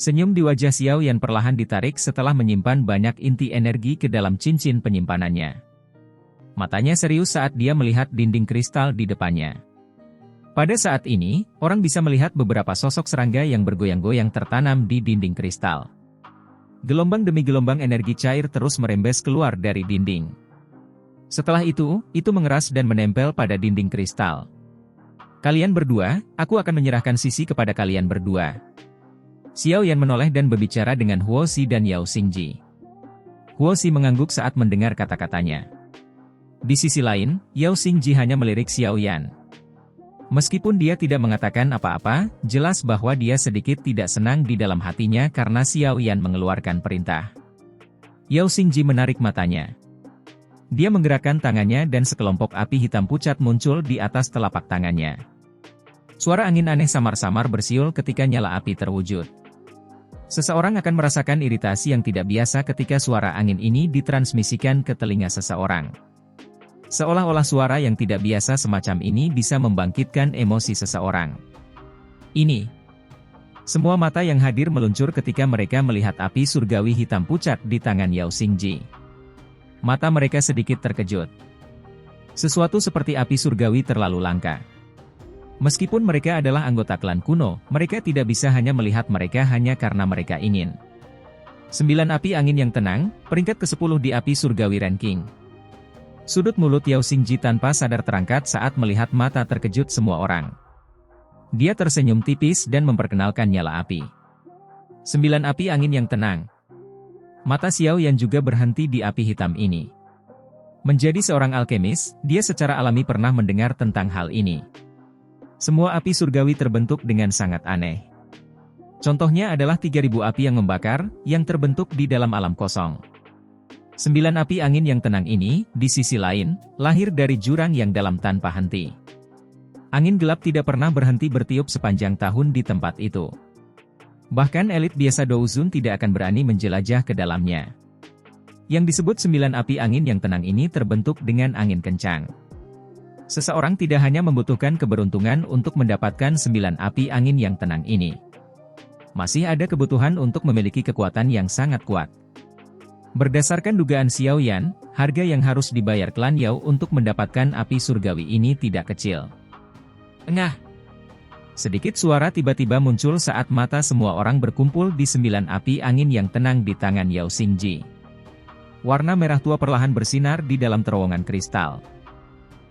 Senyum di wajah Xiao Yan perlahan ditarik setelah menyimpan banyak inti energi ke dalam cincin penyimpanannya. Matanya serius saat dia melihat dinding kristal di depannya. Pada saat ini, orang bisa melihat beberapa sosok serangga yang bergoyang-goyang tertanam di dinding kristal. Gelombang demi gelombang energi cair terus merembes keluar dari dinding. Setelah itu mengeras dan menempel pada dinding kristal. Kalian berdua, aku akan menyerahkan sisi kepada kalian berdua. Xiao Yan menoleh dan berbicara dengan Huo Xi dan Yao Xingji. Huo Xi mengangguk saat mendengar kata-katanya. Di sisi lain, Yao Xingji hanya melirik Xiao Yan. Meskipun dia tidak mengatakan apa-apa, jelas bahwa dia sedikit tidak senang di dalam hatinya karena Xiao Yan mengeluarkan perintah. Yao Xingji menarik matanya. Dia menggerakkan tangannya dan sekelompok api hitam pucat muncul di atas telapak tangannya. Suara angin aneh samar-samar bersiul ketika nyala api terwujud. Seseorang akan merasakan iritasi yang tidak biasa ketika suara angin ini ditransmisikan ke telinga seseorang. Seolah-olah suara yang tidak biasa semacam ini bisa membangkitkan emosi seseorang. Ini. Semua mata yang hadir meluncur ketika mereka melihat api surgawi hitam pucat di tangan Yao Xingji. Mata mereka sedikit terkejut. Sesuatu seperti api surgawi terlalu langka. Meskipun mereka adalah anggota klan kuno, mereka tidak bisa hanya melihat mereka hanya karena mereka ingin. 9 api angin yang tenang, peringkat ke-10 di api surgawi ranking. Sudut mulut Yao Xingji tanpa sadar terangkat saat melihat mata terkejut semua orang. Dia tersenyum tipis dan memperkenalkan nyala api. 9 api angin yang tenang. Mata Xiao Yan juga berhenti di api hitam ini. Menjadi seorang alkemis, dia secara alami pernah mendengar tentang hal ini. Semua api surgawi terbentuk dengan sangat aneh. Contohnya adalah 3000 api yang membakar, yang terbentuk di dalam alam kosong. 9 api angin yang tenang ini, di sisi lain, lahir dari jurang yang dalam tanpa henti. Angin gelap tidak pernah berhenti bertiup sepanjang tahun di tempat itu. Bahkan elit biasa Douzun tidak akan berani menjelajah ke dalamnya. Yang disebut 9 api angin yang tenang ini terbentuk dengan angin kencang. Seseorang tidak hanya membutuhkan keberuntungan untuk mendapatkan 9 api angin yang tenang ini. Masih ada kebutuhan untuk memiliki kekuatan yang sangat kuat. Berdasarkan dugaan Xiao Yan, harga yang harus dibayar klan Yao untuk mendapatkan api surgawi ini tidak kecil. Engah! Sedikit suara tiba-tiba muncul saat mata semua orang berkumpul di 9 api angin yang tenang di tangan Yao Xingji. Warna merah tua perlahan bersinar di dalam terowongan kristal.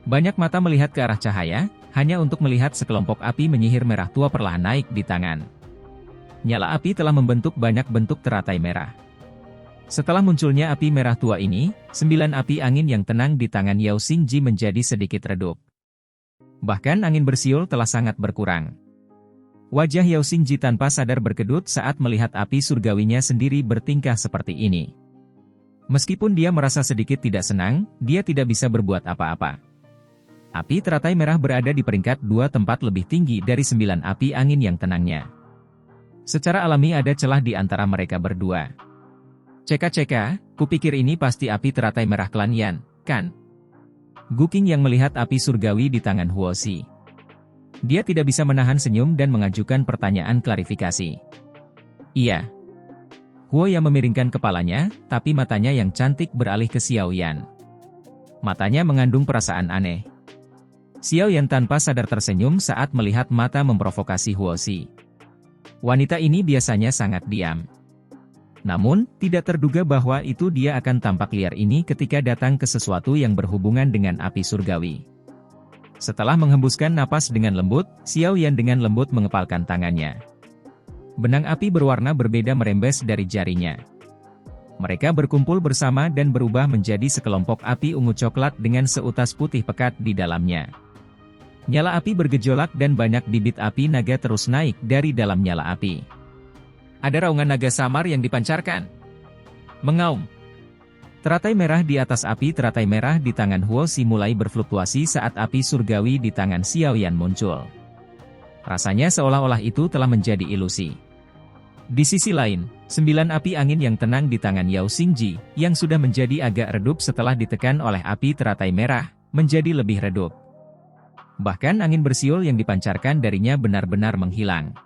Banyak mata melihat ke arah cahaya, hanya untuk melihat sekelompok api menyihir merah tua perlahan naik di tangan. Nyala api telah membentuk banyak bentuk teratai merah. Setelah munculnya api merah tua ini, 9 api angin yang tenang di tangan Yao Xingji menjadi sedikit redup. Bahkan angin bersiul telah sangat berkurang. Wajah Yao Xingji tanpa sadar berkedut saat melihat api surgawinya sendiri bertingkah seperti ini. Meskipun dia merasa sedikit tidak senang, dia tidak bisa berbuat apa-apa. Api teratai merah berada di peringkat 2 tempat lebih tinggi dari 9 api angin yang tenangnya. Secara alami ada celah di antara mereka berdua. Ceka-ceka, kupikir ini pasti api teratai merah klan Yan, kan? Guking yang melihat api surgawi di tangan Huo Xi. Dia tidak bisa menahan senyum dan mengajukan pertanyaan klarifikasi. Iya. Huo yang memiringkan kepalanya, tapi matanya yang cantik beralih ke Xiao Yan. Matanya mengandung perasaan aneh. Xiao Yan tanpa sadar tersenyum saat melihat mata memprovokasi Huo Xi. Wanita ini biasanya sangat diam. Namun, tidak terduga bahwa itu dia akan tampak liar ini ketika datang ke sesuatu yang berhubungan dengan api surgawi. Setelah menghembuskan napas dengan lembut, Xiao Yan dengan lembut mengepalkan tangannya. Benang api berwarna berbeda merembes dari jarinya. Mereka berkumpul bersama dan berubah menjadi sekelompok api ungu coklat dengan seutas putih pekat di dalamnya. Nyala api bergejolak dan banyak bibit api naga terus naik dari dalam nyala api. Ada raungan naga samar yang dipancarkan. Mengaum. Teratai merah di atas api teratai merah di tangan Huo Xi mulai berfluktuasi saat api surgawi di tangan Xiao Yan muncul. Rasanya seolah-olah itu telah menjadi ilusi. Di sisi lain, 9 api angin yang tenang di tangan Yao Xingji, yang sudah menjadi agak redup setelah ditekan oleh api teratai merah, menjadi lebih redup. Bahkan angin bersiul yang dipancarkan darinya benar-benar menghilang.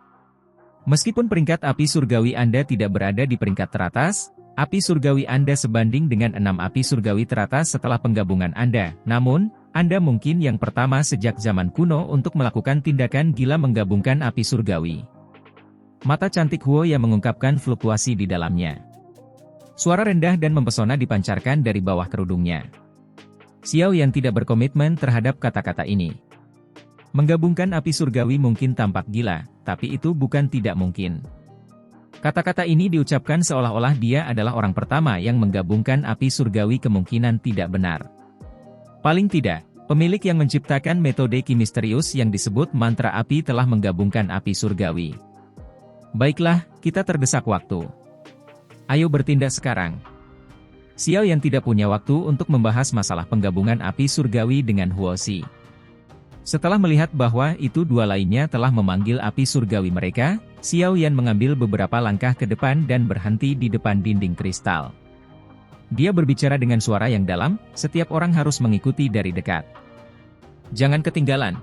Meskipun peringkat api surgawi Anda tidak berada di peringkat teratas, api surgawi Anda sebanding dengan 6 api surgawi teratas setelah penggabungan Anda. Namun, Anda mungkin yang pertama sejak zaman kuno untuk melakukan tindakan gila menggabungkan api surgawi. Mata cantik Huo yang mengungkapkan fluktuasi di dalamnya. Suara rendah dan mempesona dipancarkan dari bawah kerudungnya. Xiao Yan tidak berkomitmen terhadap kata-kata ini. Menggabungkan api surgawi mungkin tampak gila, tapi itu bukan tidak mungkin. Kata-kata ini diucapkan seolah-olah dia adalah orang pertama yang menggabungkan api surgawi, kemungkinan tidak benar. Paling tidak, pemilik yang menciptakan metode misterius yang disebut mantra api telah menggabungkan api surgawi. Baiklah, kita terdesak waktu. Ayo bertindak sekarang. Xiao yang tidak punya waktu untuk membahas masalah penggabungan api surgawi dengan Huo Xi. Setelah melihat bahwa itu dua lainnya telah memanggil api surgawi mereka, Xiao Yan mengambil beberapa langkah ke depan dan berhenti di depan dinding kristal. Dia berbicara dengan suara yang dalam, setiap orang harus mengikuti dari dekat. Jangan ketinggalan.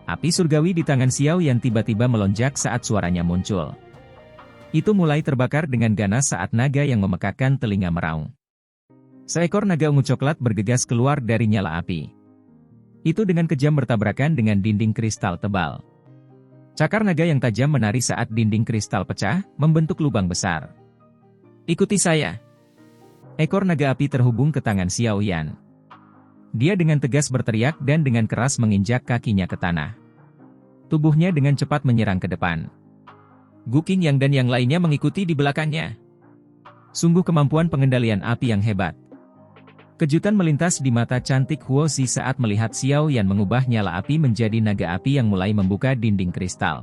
Api surgawi di tangan Xiao Yan tiba-tiba melonjak saat suaranya muncul. Itu mulai terbakar dengan ganas saat naga yang memekakkan telinga meraung. Seekor naga ungu coklat bergegas keluar dari nyala api. Itu dengan kejam bertabrakan dengan dinding kristal tebal. Cakar naga yang tajam menari saat dinding kristal pecah, membentuk lubang besar. Ikuti saya. Ekor naga api terhubung ke tangan Xiao Yan. Dia dengan tegas berteriak dan dengan keras menginjak kakinya ke tanah. Tubuhnya dengan cepat menyerang ke depan. Gu Qingyang dan yang lainnya mengikuti di belakangnya. Sungguh kemampuan pengendalian api yang hebat. Kejutan melintas di mata cantik Huo Xi saat melihat Xiao Yan mengubah nyala api menjadi naga api yang mulai membuka dinding kristal.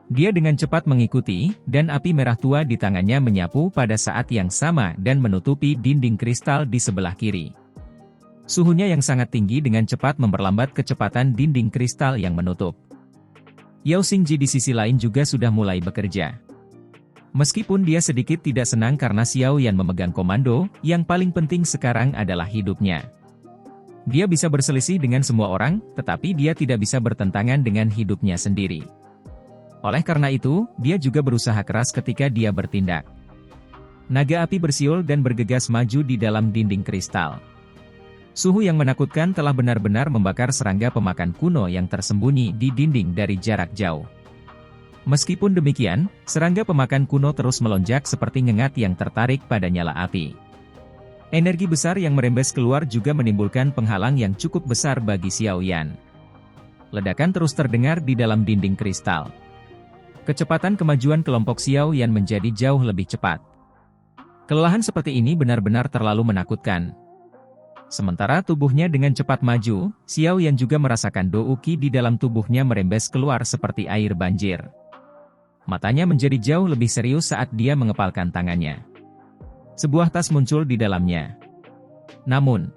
Dia dengan cepat mengikuti, dan api merah tua di tangannya menyapu pada saat yang sama dan menutupi dinding kristal di sebelah kiri. Suhunya yang sangat tinggi dengan cepat memperlambat kecepatan dinding kristal yang menutup. Yao Xingji di sisi lain juga sudah mulai bekerja. Meskipun dia sedikit tidak senang karena Xiao Yan memegang komando, yang paling penting sekarang adalah hidupnya. Dia bisa berselisih dengan semua orang, tetapi dia tidak bisa bertentangan dengan hidupnya sendiri. Oleh karena itu, dia juga berusaha keras ketika dia bertindak. Naga api bersiul dan bergegas maju di dalam dinding kristal. Suhu yang menakutkan telah benar-benar membakar serangga pemakan kuno yang tersembunyi di dinding dari jarak jauh. Meskipun demikian, serangga pemakan kuno terus melonjak seperti ngengat yang tertarik pada nyala api. Energi besar yang merembes keluar juga menimbulkan penghalang yang cukup besar bagi Xiao Yan. Ledakan terus terdengar di dalam dinding kristal. Kecepatan kemajuan kelompok Xiao Yan menjadi jauh lebih cepat. Kelelahan seperti ini benar-benar terlalu menakutkan. Sementara tubuhnya dengan cepat maju, Xiao Yan juga merasakan dou qi di dalam tubuhnya merembes keluar seperti air banjir. Matanya menjadi jauh lebih serius saat dia mengepalkan tangannya. Sebuah tas muncul di dalamnya. Namun,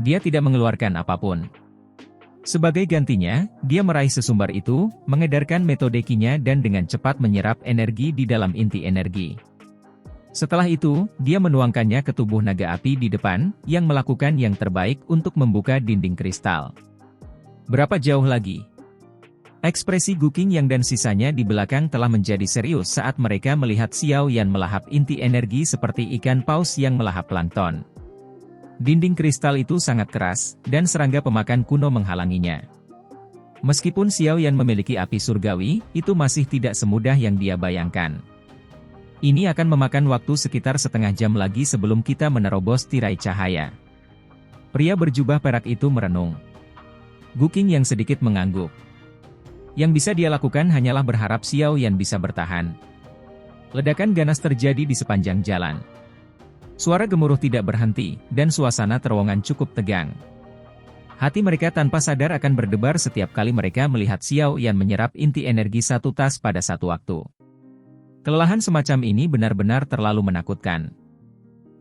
dia tidak mengeluarkan apapun. Sebagai gantinya, dia meraih sesumbar itu, mengedarkan metode qi-nya dan dengan cepat menyerap energi di dalam inti energi. Setelah itu, dia menuangkannya ke tubuh naga api di depan, yang melakukan yang terbaik untuk membuka dinding kristal. Berapa jauh lagi? Ekspresi Gu Qingyang dan sisanya di belakang telah menjadi serius saat mereka melihat Xiao Yan melahap inti energi seperti ikan paus yang melahap plankton. Dinding kristal itu sangat keras, dan serangga pemakan kuno menghalanginya. Meskipun Xiao Yan memiliki api surgawi, itu masih tidak semudah yang dia bayangkan. Ini akan memakan waktu sekitar setengah jam lagi sebelum kita menerobos tirai cahaya. Pria berjubah perak itu merenung. Gu Qingyang sedikit mengangguk. Yang bisa dia lakukan hanyalah berharap Xiao Yan bisa bertahan. Ledakan ganas terjadi di sepanjang jalan. Suara gemuruh tidak berhenti, dan suasana terowongan cukup tegang. Hati mereka tanpa sadar akan berdebar setiap kali mereka melihat Xiao Yan menyerap inti energi satu tas pada satu waktu. Kelelahan semacam ini benar-benar terlalu menakutkan.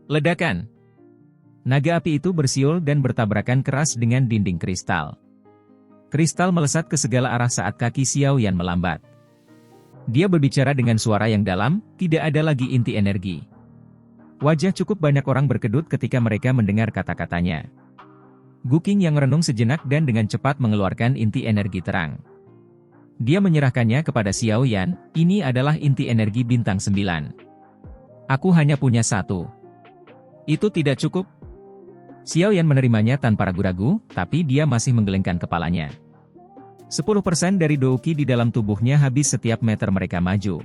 Ledakan! Naga api itu bersiul dan bertabrakan keras dengan dinding kristal. Kristal melesat ke segala arah saat kaki Xiao Yan melambat. Dia berbicara dengan suara yang dalam, tidak ada lagi inti energi. Wajah cukup banyak orang berkedut ketika mereka mendengar kata-katanya. Gu Qingyang yang merenung sejenak dan dengan cepat mengeluarkan inti energi terang. Dia menyerahkannya kepada Xiao Yan. Ini adalah inti energi bintang 9. Aku hanya punya satu. Itu tidak cukup. Xiao Yan menerimanya tanpa ragu-ragu, tapi dia masih menggelengkan kepalanya. 10% dari Douqi di dalam tubuhnya habis setiap meter mereka maju.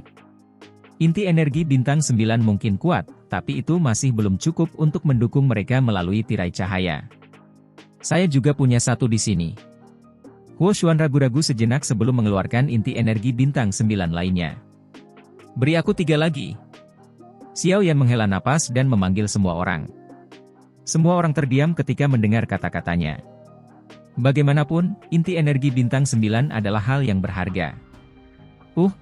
Inti energi bintang 9 mungkin kuat, tapi itu masih belum cukup untuk mendukung mereka melalui tirai cahaya. Saya juga punya satu di sini. Huo Xuan ragu-ragu sejenak sebelum mengeluarkan inti energi bintang 9 lainnya. Beri aku 3 lagi. Xiao Yan menghela napas dan memanggil semua orang. Semua orang terdiam ketika mendengar kata-katanya. Bagaimanapun, inti energi bintang 9 adalah hal yang berharga.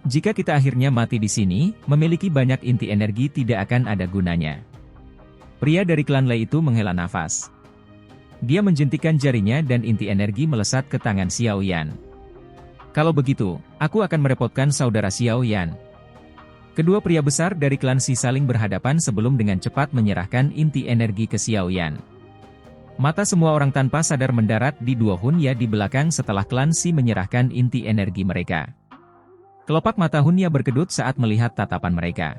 Jika kita akhirnya mati di sini, memiliki banyak inti energi tidak akan ada gunanya. Pria dari klan Lei itu menghela nafas. Dia menjentikan jarinya dan inti energi melesat ke tangan Xiao Yan. Kalau begitu, aku akan merepotkan saudara Xiao Yan. Kedua pria besar dari klan Si saling berhadapan sebelum dengan cepat menyerahkan inti energi ke Xiao Yan. Mata semua orang tanpa sadar mendarat di dua Hunya di belakang setelah klan Si menyerahkan inti energi mereka. Kelopak mata Hunya berkedut saat melihat tatapan mereka.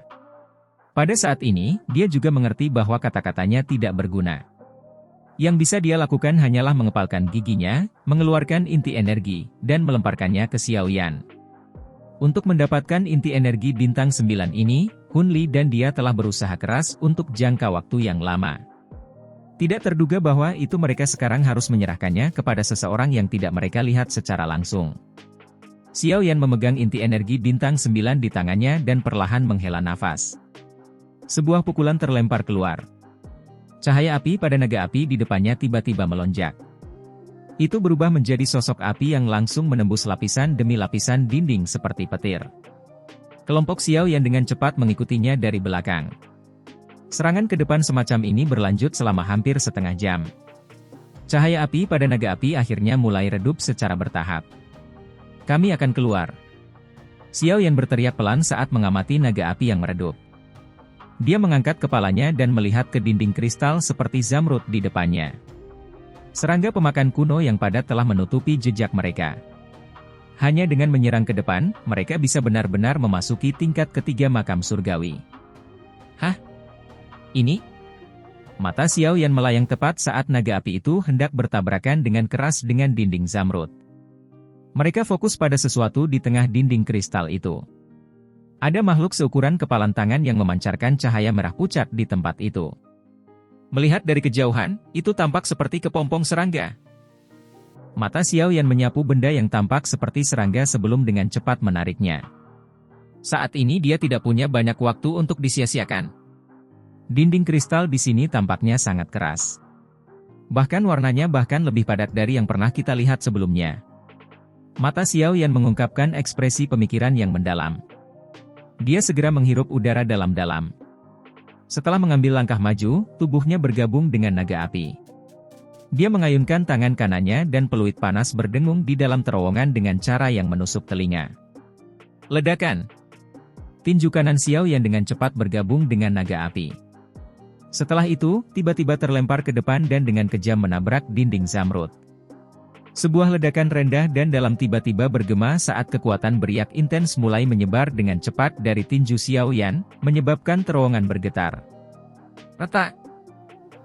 Pada saat ini, dia juga mengerti bahwa kata-katanya tidak berguna. Yang bisa dia lakukan hanyalah mengepalkan giginya, mengeluarkan inti energi, dan melemparkannya ke Xiao Yan. Untuk mendapatkan inti energi bintang 9 ini, Hun Li dan dia telah berusaha keras untuk jangka waktu yang lama. Tidak terduga bahwa itu mereka sekarang harus menyerahkannya kepada seseorang yang tidak mereka lihat secara langsung. Xiao Yan memegang inti energi bintang 9 di tangannya dan perlahan menghela nafas. Sebuah pukulan terlempar keluar. Cahaya api pada naga api di depannya tiba-tiba melonjak. Itu berubah menjadi sosok api yang langsung menembus lapisan demi lapisan dinding seperti petir. Kelompok Xiao Yan dengan cepat mengikutinya dari belakang. Serangan ke depan semacam ini berlanjut selama hampir setengah jam. Cahaya api pada naga api akhirnya mulai redup secara bertahap. Kami akan keluar. Xiao Yan berteriak pelan saat mengamati naga api yang meredup. Dia mengangkat kepalanya dan melihat ke dinding kristal seperti zamrud di depannya. Serangga pemakan kuno yang padat telah menutupi jejak mereka. Hanya dengan menyerang ke depan, mereka bisa benar-benar memasuki tingkat ketiga makam surgawi. Hah? Ini? Mata Xiao Yan melayang tepat saat naga api itu hendak bertabrakan dengan keras dengan dinding zamrud. Mereka fokus pada sesuatu di tengah dinding kristal itu. Ada makhluk seukuran kepalan tangan yang memancarkan cahaya merah pucat di tempat itu. Melihat dari kejauhan, itu tampak seperti kepompong serangga. Mata Xiao Yan menyapu benda yang tampak seperti serangga sebelum dengan cepat menariknya. Saat ini dia tidak punya banyak waktu untuk disia-siakan. Dinding kristal di sini tampaknya sangat keras. Bahkan warnanya lebih padat dari yang pernah kita lihat sebelumnya. Mata Xiao Yan mengungkapkan ekspresi pemikiran yang mendalam. Dia segera menghirup udara dalam-dalam. Setelah mengambil langkah maju, tubuhnya bergabung dengan naga api. Dia mengayunkan tangan kanannya dan peluit panas berdengung di dalam terowongan dengan cara yang menusuk telinga. Ledakan! Tinju kanan Xiao Yan dengan cepat bergabung dengan naga api. Setelah itu, tiba-tiba terlempar ke depan dan dengan kejam menabrak dinding zamrud. Sebuah ledakan rendah dan dalam tiba-tiba bergema saat kekuatan beriak intens mulai menyebar dengan cepat dari tinju Xiao Yan, menyebabkan terowongan bergetar. Retak!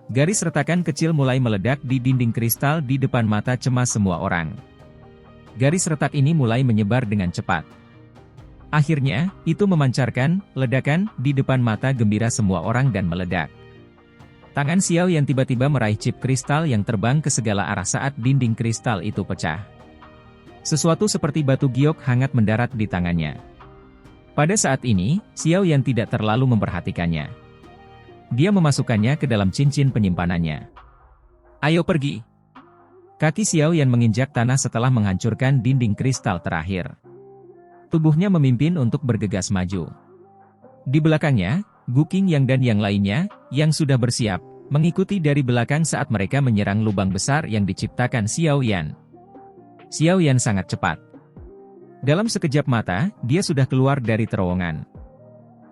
Garis retakan kecil mulai meledak di dinding kristal di depan mata cemas semua orang. Garis retak ini mulai menyebar dengan cepat. Akhirnya, itu memancarkan ledakan di depan mata gembira semua orang dan meledak. Tangan Xiao Yan tiba-tiba meraih chip kristal yang terbang ke segala arah saat dinding kristal itu pecah. Sesuatu seperti batu giok hangat mendarat di tangannya. Pada saat ini, Xiao Yan tidak terlalu memperhatikannya. Dia memasukkannya ke dalam cincin penyimpanannya. Ayo pergi! Kaki Xiao Yan menginjak tanah setelah menghancurkan dinding kristal terakhir. Tubuhnya memimpin untuk bergegas maju. Di belakangnya, Gu Qingyang dan yang lainnya, yang sudah bersiap, mengikuti dari belakang saat mereka menyerang lubang besar yang diciptakan Xiao Yan. Xiao Yan sangat cepat. Dalam sekejap mata, dia sudah keluar dari terowongan.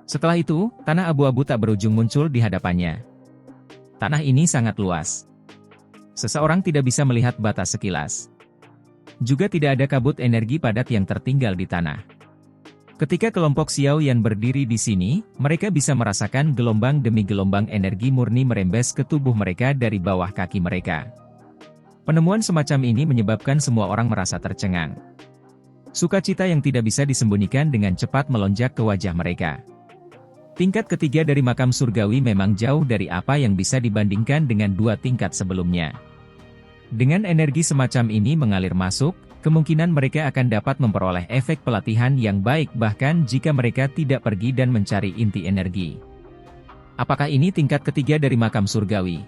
Setelah itu, tanah abu-abu tak berujung muncul di hadapannya. Tanah ini sangat luas. Seseorang tidak bisa melihat batas sekilas. Juga tidak ada kabut energi padat yang tertinggal di tanah. Ketika kelompok Xiao Yan berdiri di sini, mereka bisa merasakan gelombang demi gelombang energi murni merembes ke tubuh mereka dari bawah kaki mereka. Penemuan semacam ini menyebabkan semua orang merasa tercengang. Sukacita yang tidak bisa disembunyikan dengan cepat melonjak ke wajah mereka. Tingkat ketiga dari makam surgawi memang jauh dari apa yang bisa dibandingkan dengan dua tingkat sebelumnya. Dengan energi semacam ini mengalir masuk, kemungkinan mereka akan dapat memperoleh efek pelatihan yang baik bahkan jika mereka tidak pergi dan mencari inti energi. Apakah ini tingkat ketiga dari makam surgawi?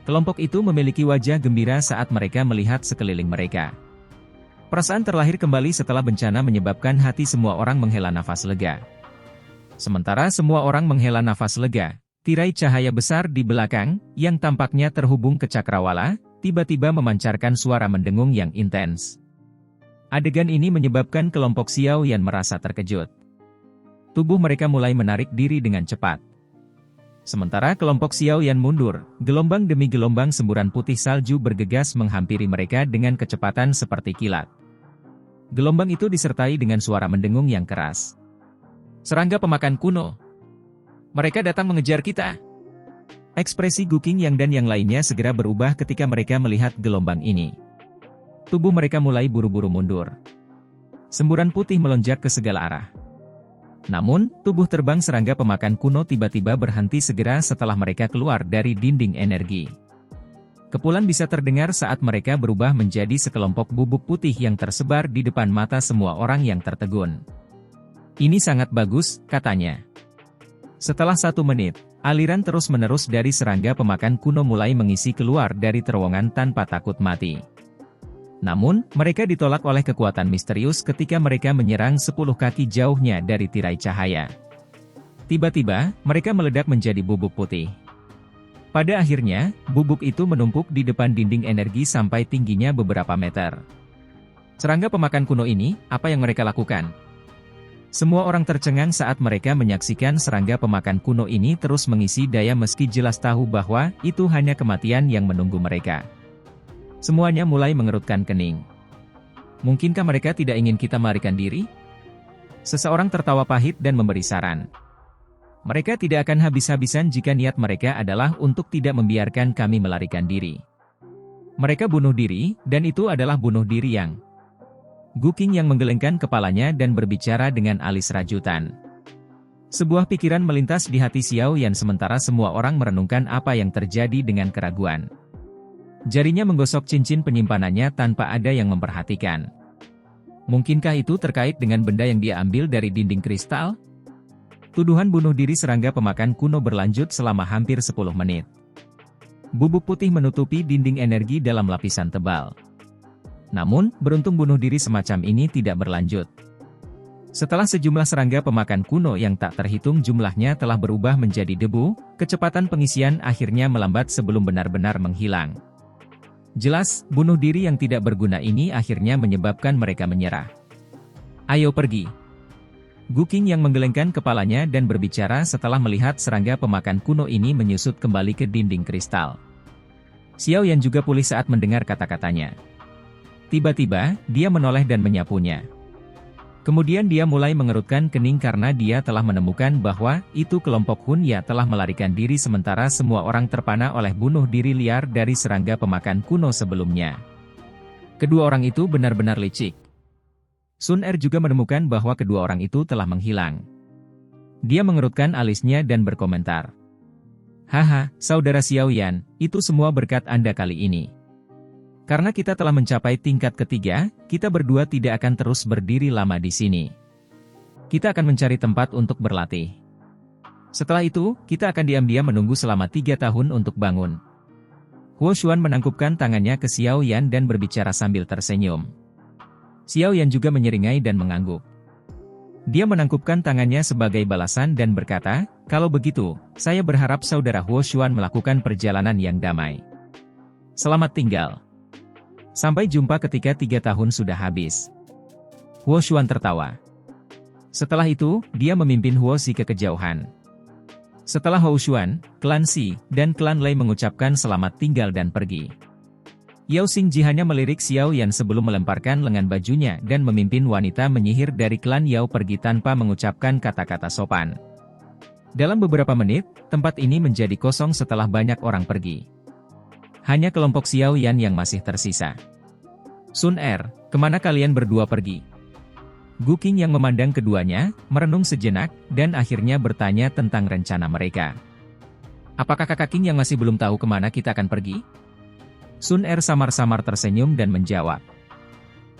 Kelompok itu memiliki wajah gembira saat mereka melihat sekeliling mereka. Perasaan terlahir kembali setelah bencana menyebabkan hati semua orang menghela nafas lega. Sementara semua orang menghela nafas lega, tirai cahaya besar di belakang, yang tampaknya terhubung ke cakrawala, tiba-tiba memancarkan suara mendengung yang intens. Adegan ini menyebabkan kelompok Xiao Yan merasa terkejut. Tubuh mereka mulai menarik diri dengan cepat. Sementara kelompok Xiao Yan mundur, gelombang demi gelombang semburan putih salju bergegas menghampiri mereka dengan kecepatan seperti kilat. Gelombang itu disertai dengan suara mendengung yang keras. Serangga pemakan kuno. Mereka datang mengejar kita. Ekspresi Gu Qingyang dan yang lainnya segera berubah ketika mereka melihat gelombang ini. Tubuh mereka mulai buru-buru mundur. Semburan putih melonjak ke segala arah. Namun, tubuh terbang serangga pemakan kuno tiba-tiba berhenti segera setelah mereka keluar dari dinding energi. Kepulan bisa terdengar saat mereka berubah menjadi sekelompok bubuk putih yang tersebar di depan mata semua orang yang tertegun. Ini sangat bagus, katanya. Setelah 1 menit, aliran terus-menerus dari serangga pemakan kuno mulai mengisi keluar dari terowongan tanpa takut mati. Namun, mereka ditolak oleh kekuatan misterius ketika mereka menyerang 10 kaki jauhnya dari tirai cahaya. Tiba-tiba, mereka meledak menjadi bubuk putih. Pada akhirnya, bubuk itu menumpuk di depan dinding energi sampai tingginya beberapa meter. Serangga pemakan kuno ini, apa yang mereka lakukan? Semua orang tercengang saat mereka menyaksikan serangga pemakan kuno ini terus mengisi daya meski jelas tahu bahwa itu hanya kematian yang menunggu mereka. Semuanya mulai mengerutkan kening. Mungkinkah mereka tidak ingin kita melarikan diri? Seseorang tertawa pahit dan memberi saran. Mereka tidak akan habis-habisan jika niat mereka adalah untuk tidak membiarkan kami melarikan diri. Mereka bunuh diri, dan itu adalah bunuh diri yang... Gu Qingyang menggelengkan kepalanya dan berbicara dengan alis rajutan. Sebuah pikiran melintas di hati Xiao Yan sementara semua orang merenungkan apa yang terjadi dengan keraguan. Jarinya menggosok cincin penyimpanannya tanpa ada yang memperhatikan. Mungkinkah itu terkait dengan benda yang dia ambil dari dinding kristal? Tuduhan bunuh diri serangga pemakan kuno berlanjut selama hampir 10 menit. Bubuk putih menutupi dinding energi dalam lapisan tebal. Namun, beruntung bunuh diri semacam ini tidak berlanjut. Setelah sejumlah serangga pemakan kuno yang tak terhitung jumlahnya telah berubah menjadi debu, kecepatan pengisian akhirnya melambat sebelum benar-benar menghilang. Jelas, bunuh diri yang tidak berguna ini akhirnya menyebabkan mereka menyerah. Ayo pergi. Gu Qingyang menggelengkan kepalanya dan berbicara setelah melihat serangga pemakan kuno ini menyusut kembali ke dinding kristal. Xiao Yan juga pulih saat mendengar kata-katanya. Tiba-tiba, dia menoleh dan menyapunya. Kemudian dia mulai mengerutkan kening karena dia telah menemukan bahwa itu kelompok Hunya telah melarikan diri sementara semua orang terpana oleh bunuh diri liar dari serangga pemakan kuno sebelumnya. Kedua orang itu benar-benar licik. Sun Er juga menemukan bahwa kedua orang itu telah menghilang. Dia mengerutkan alisnya dan berkomentar. Haha, saudara Xiao Yan, itu semua berkat Anda kali ini. Karena kita telah mencapai tingkat ketiga, kita berdua tidak akan terus berdiri lama di sini. Kita akan mencari tempat untuk berlatih. Setelah itu, kita akan diam-diam menunggu selama 3 tahun untuk bangun. Huo Xuan menangkupkan tangannya ke Xiao Yan dan berbicara sambil tersenyum. Xiao Yan juga menyeringai dan mengangguk. Dia menangkupkan tangannya sebagai balasan dan berkata, kalau begitu, saya berharap saudara Huo Xuan melakukan perjalanan yang damai. Selamat tinggal. Sampai jumpa ketika 3 tahun sudah habis. Huo Xuan tertawa. Setelah itu, dia memimpin Huo Xi ke kejauhan. Setelah Huo Xuan, klan Xi, dan klan Lei mengucapkan selamat tinggal dan pergi. Yao Xingji hanya melirik Xiao Yan sebelum melemparkan lengan bajunya dan memimpin wanita menyihir dari klan Yao pergi tanpa mengucapkan kata-kata sopan. Dalam beberapa menit, tempat ini menjadi kosong setelah banyak orang pergi. Hanya kelompok Xiao Yan yang masih tersisa. Sun Er, kemana kalian berdua pergi? Gu Qing yang memandang keduanya, merenung sejenak, dan akhirnya bertanya tentang rencana mereka. Apakah kakak Qing yang masih belum tahu kemana kita akan pergi? Sun Er samar-samar tersenyum dan menjawab.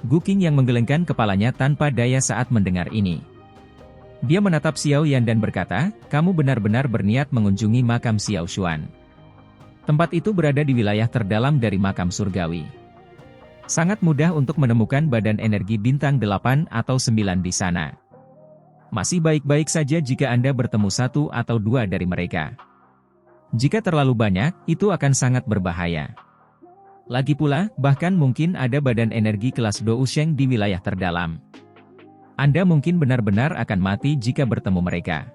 Gu Qing yang menggelengkan kepalanya tanpa daya saat mendengar ini. Dia menatap Xiao Yan dan berkata, kamu benar-benar berniat mengunjungi makam Xiao Xuan. Tempat itu berada di wilayah terdalam dari makam surgawi. Sangat mudah untuk menemukan badan energi bintang 8 atau 9 di sana. Masih baik-baik saja jika Anda bertemu 1 atau 2 dari mereka. Jika terlalu banyak, itu akan sangat berbahaya. Lagi pula, bahkan mungkin ada badan energi kelas Dou Sheng di wilayah terdalam. Anda mungkin benar-benar akan mati jika bertemu mereka.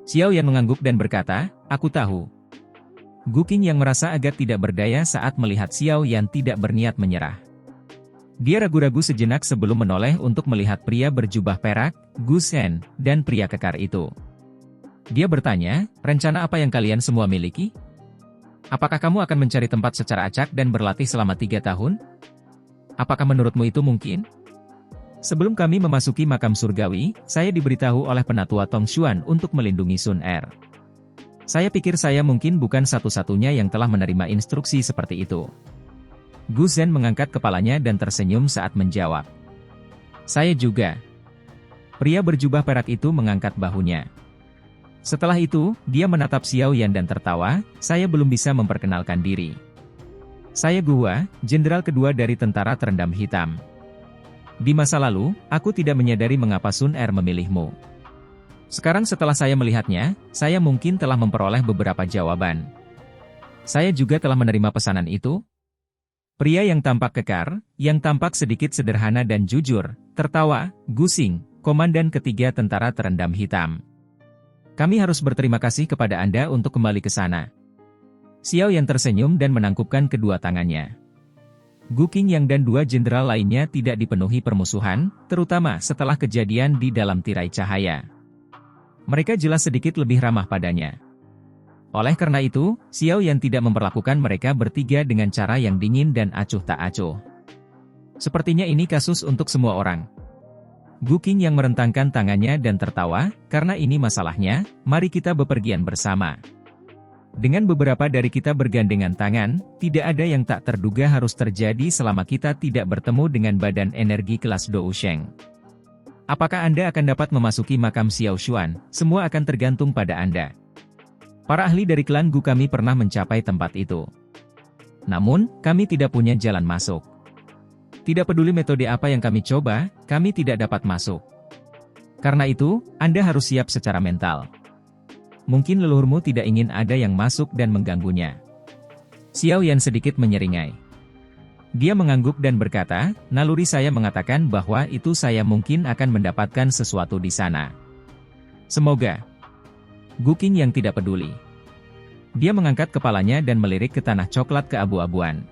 Xiao Yan mengangguk dan berkata, aku tahu. Gu Qing yang merasa agak tidak berdaya saat melihat Xiao Yan tidak berniat menyerah. Dia ragu-ragu sejenak sebelum menoleh untuk melihat pria berjubah perak, Gu Shen, dan pria kekar itu. Dia bertanya, rencana apa yang kalian semua miliki? Apakah kamu akan mencari tempat secara acak dan berlatih selama 3 tahun? Apakah menurutmu itu mungkin? Sebelum kami memasuki makam surgawi, saya diberitahu oleh penatua Tong Xuan untuk melindungi Sun Er. Saya pikir saya mungkin bukan satu-satunya yang telah menerima instruksi seperti itu. Gu Zhen mengangkat kepalanya dan tersenyum saat menjawab. Saya juga. Pria berjubah perak itu mengangkat bahunya. Setelah itu, dia menatap Xiao Yan dan tertawa, saya belum bisa memperkenalkan diri. Saya Guhua, jenderal kedua dari tentara terendam hitam. Di masa lalu, aku tidak menyadari mengapa Sun Er memilihmu. Sekarang setelah saya melihatnya, saya mungkin telah memperoleh beberapa jawaban. Saya juga telah menerima pesanan itu. Pria yang tampak kekar, yang tampak sedikit sederhana dan jujur, tertawa, Gu Xing, komandan ketiga tentara terendam hitam. Kami harus berterima kasih kepada Anda untuk kembali ke sana. Xiao Yan tersenyum dan menangkupkan kedua tangannya. Gu Qing yang dan 2 jenderal lainnya tidak dipenuhi permusuhan, terutama setelah kejadian di dalam tirai cahaya. Mereka jelas sedikit lebih ramah padanya. Oleh karena itu, Xiao Yan tidak memperlakukan mereka bertiga dengan cara yang dingin dan acuh tak acuh. Sepertinya ini kasus untuk semua orang. Gu Qing yang merentangkan tangannya dan tertawa, karena ini masalahnya, mari kita bepergian bersama. Dengan beberapa dari kita bergandengan tangan, tidak ada yang tak terduga harus terjadi selama kita tidak bertemu dengan badan energi kelas Dou Sheng. Apakah Anda akan dapat memasuki makam Xiao Xuan? Semua akan tergantung pada Anda. Para ahli dari klan Gu kami pernah mencapai tempat itu. Namun, kami tidak punya jalan masuk. Tidak peduli metode apa yang kami coba, kami tidak dapat masuk. Karena itu, Anda harus siap secara mental. Mungkin leluhurmu tidak ingin ada yang masuk dan mengganggunya. Xiao Yan sedikit menyeringai. Dia mengangguk dan berkata, naluri saya mengatakan bahwa itu saya mungkin akan mendapatkan sesuatu di sana. Semoga. Gu Qing yang tidak peduli. Dia mengangkat kepalanya dan melirik ke tanah coklat keabu-abuan.